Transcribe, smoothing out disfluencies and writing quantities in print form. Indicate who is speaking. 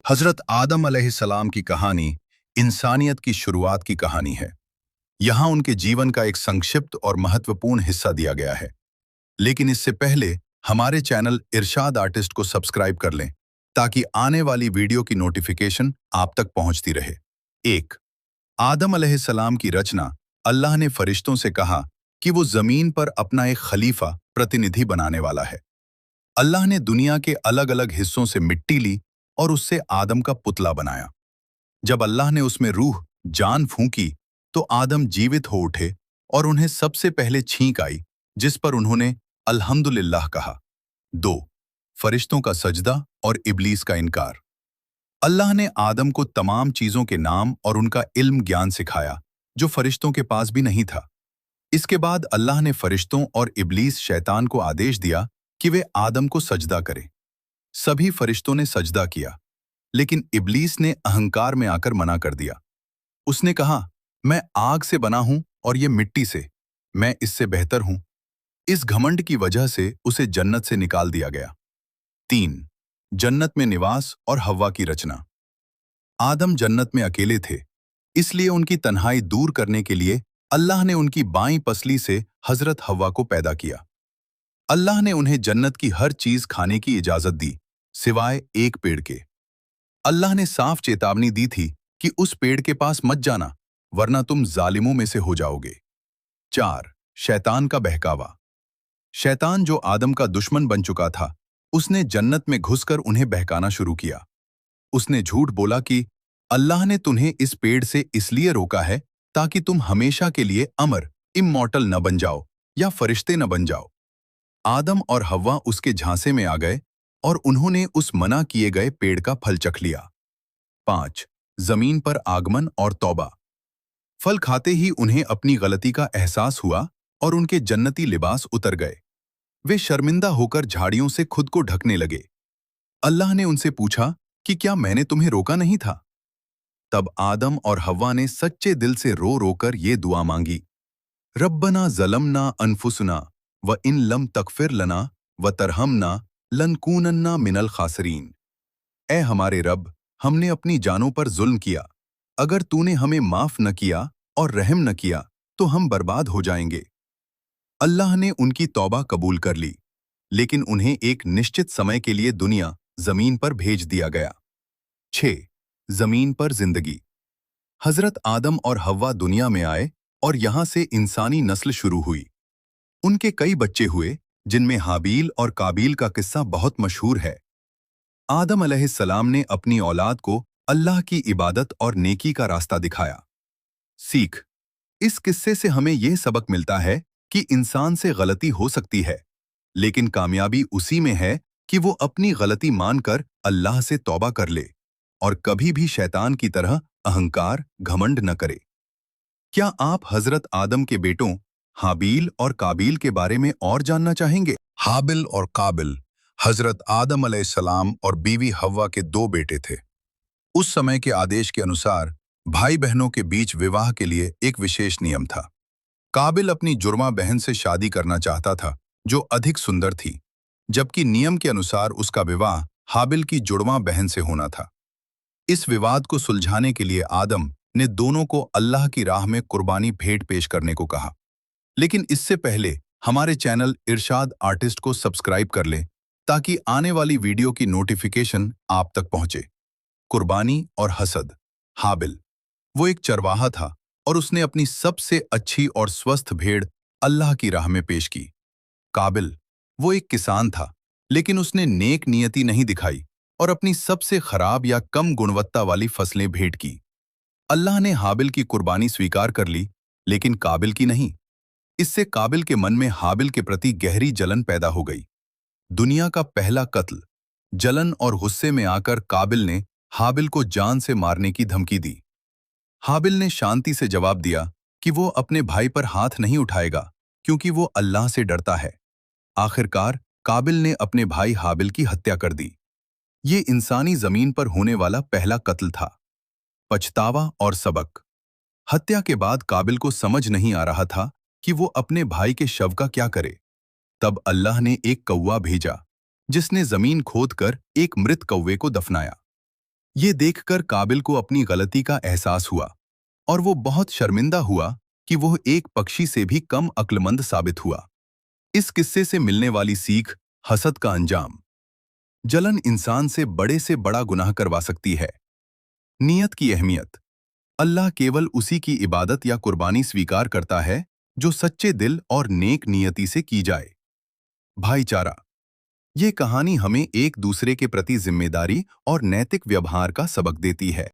Speaker 1: हजरत आदम अलैहिस्सलाम की कहानी इंसानियत की शुरुआत की कहानी है। यहाँ उनके जीवन का एक संक्षिप्त और महत्वपूर्ण हिस्सा दिया गया है। लेकिन इससे पहले हमारे चैनल इरशाद आर्टिस्ट को सब्सक्राइब कर लें ताकि आने वाली वीडियो की नोटिफिकेशन आप तक पहुंचती रहे। 1. आदम अलैहिस्सलाम की रचना। अल्लाह ने फरिश्तों से कहा कि वो जमीन पर अपना एक खलीफा प्रतिनिधि बनाने वाला है। अल्लाह ने दुनिया के अलग अलग हिस्सों से मिट्टी ली और उससे आदम का पुतला बनाया। जब अल्लाह ने उसमें रूह जान फूंकी तो आदम जीवित हो उठे और उन्हें सबसे पहले छींक आई, जिस पर उन्होंने अल्हम्दुलिल्लाह कहा। 2. फरिश्तों का सजदा और इब्लीस का इनकार। अल्लाह ने आदम को तमाम चीजों के नाम और उनका इल्म ज्ञान सिखाया जो फरिश्तों के पास भी नहीं था। इसके बाद अल्लाह ने फरिश्तों और इब्लीस शैतान को आदेश दिया कि वे आदम को सजदा करें। सभी फरिश्तों ने सजदा किया, लेकिन इब्लीस ने अहंकार में आकर मना कर दिया। उसने कहा, मैं आग से बना हूं और ये मिट्टी से, मैं इससे बेहतर हूं। इस घमंड की वजह से उसे जन्नत से निकाल दिया गया। 3. जन्नत में निवास और हव्वा की रचना। आदम जन्नत में अकेले थे, इसलिए उनकी तन्हाई दूर करने के लिए अल्लाह ने उनकी बाईं पसली से हजरत हव्वा को पैदा किया। अल्लाह ने उन्हें जन्नत की हर चीज खाने की इजाजत दी, सिवाय एक पेड़ के। अल्लाह ने साफ चेतावनी दी थी कि उस पेड़ के पास मत जाना, वरना तुम जालिमों में से हो जाओगे। 4. शैतान का बहकावा। शैतान, जो आदम का दुश्मन बन चुका था, उसने जन्नत में घुसकर उन्हें बहकाना शुरू किया। उसने झूठ बोला कि अल्लाह ने तुम्हें इस पेड़ से इसलिए रोका है ताकि तुम हमेशा के लिए अमर, इमॉर्टल न बन जाओ या फरिश्ते न बन जाओ। आदम और हव्वा उसके झांसे में आ गए और उन्होंने उस मना किए गए पेड़ का फल चख लिया। 5. जमीन पर आगमन और तौबा। फल खाते ही उन्हें अपनी गलती का एहसास हुआ और उनके जन्नती लिबास उतर गए। वे शर्मिंदा होकर झाड़ियों से खुद को ढकने लगे। अल्लाह ने उनसे पूछा कि क्या मैंने तुम्हें रोका नहीं था? तब आदम और हव्वा ने सच्चे दिल से रो रोकर ये दुआ मांगी, रब्बना ज़लमना अनफुसना व इन लम तगफिर लना व तरहमना लनकूनन्ना मिनल खासरीन। ए हमारे रब, हमने अपनी जानों पर जुल्म किया। अगर तूने हमें माफ न किया और रहम न किया तो हम बर्बाद हो जाएंगे। अल्लाह ने उनकी तौबा कबूल कर ली, लेकिन उन्हें एक निश्चित समय के लिए दुनिया जमीन पर भेज दिया गया। 6. जमीन पर जिंदगी। हजरत आदम और हव्वा दुनिया में आए और यहां से इंसानी नस्ल शुरू हुई। उनके कई बच्चे हुए, जिनमें हाबील और काबील का किस्सा बहुत मशहूर है। आदम अलैहिस्सलाम ने अपनी औलाद को अल्लाह की इबादत और नेकी का रास्ता दिखाया। सीख। इस किस्से से हमें यह सबक मिलता है कि इंसान से गलती हो सकती है, लेकिन कामयाबी उसी में है कि वो अपनी गलती मानकर अल्लाह से तौबा कर ले और कभी भी शैतान की तरह अहंकार, घमंड न करे। क्या आप हजरत आदम के बेटों हाबील और काबील के बारे में और जानना चाहेंगे? हाबिल और काबिल हजरत आदम अलैहिस्सलाम और बीवी हव्वा के दो बेटे थे। उस समय के आदेश के अनुसार भाई बहनों के बीच विवाह के लिए एक विशेष नियम था। काबिल अपनी जुर्मा बहन से शादी करना चाहता था, जो अधिक सुंदर थी, जबकि नियम के अनुसार उसका विवाह हाबिल की जुड़वा बहन से होना था। इस विवाद को सुलझाने के लिए आदम ने दोनों को अल्लाह की राह में कुर्बानी भेंट पेश करने को कहा। लेकिन इससे पहले हमारे चैनल इरशाद आर्टिस्ट को सब्सक्राइब कर लें ताकि आने वाली वीडियो की नोटिफिकेशन आप तक पहुंचे। कुर्बानी और हसद। हाबिल, वो एक चरवाहा था और उसने अपनी सबसे अच्छी और स्वस्थ भेड़ अल्लाह की राह में पेश की। काबिल, वो एक किसान था, लेकिन उसने नेक नियति नहीं दिखाई और अपनी सबसे खराब या कम गुणवत्ता वाली फसलें भेंट की। अल्लाह ने हाबिल की कुर्बानी स्वीकार कर ली, लेकिन काबिल की नहीं। इससे काबिल के मन में हाबिल के प्रति गहरी जलन पैदा हो गई। दुनिया का पहला कत्ल। जलन और गुस्से में आकर काबिल ने हाबिल को जान से मारने की धमकी दी। हाबिल ने शांति से जवाब दिया कि वो अपने भाई पर हाथ नहीं उठाएगा, क्योंकि वो अल्लाह से डरता है। आखिरकार काबिल ने अपने भाई हाबिल की हत्या कर दी। ये इंसानी जमीन पर होने वाला पहला कत्ल था। पछतावा और सबक। हत्या के बाद काबिल को समझ नहीं आ रहा था कि वो अपने भाई के शव का क्या करे। तब अल्लाह ने एक कौवा भेजा, जिसने जमीन खोदकर एक मृत कौवे को दफनाया। ये देखकर काबिल को अपनी गलती का एहसास हुआ और वो बहुत शर्मिंदा हुआ कि वह एक पक्षी से भी कम अक्लमंद साबित हुआ। इस किस्से से मिलने वाली सीख, हसद का अंजाम। जलन इंसान से बड़ा गुनाह करवा सकती है। नियत की अहमियत। अल्लाह केवल उसी की इबादत या कुर्बानी स्वीकार करता है जो सच्चे दिल और नेक नियति से की जाए। भाईचारा। ये कहानी हमें एक दूसरे के प्रति जिम्मेदारी और नैतिक व्यवहार का सबक देती है।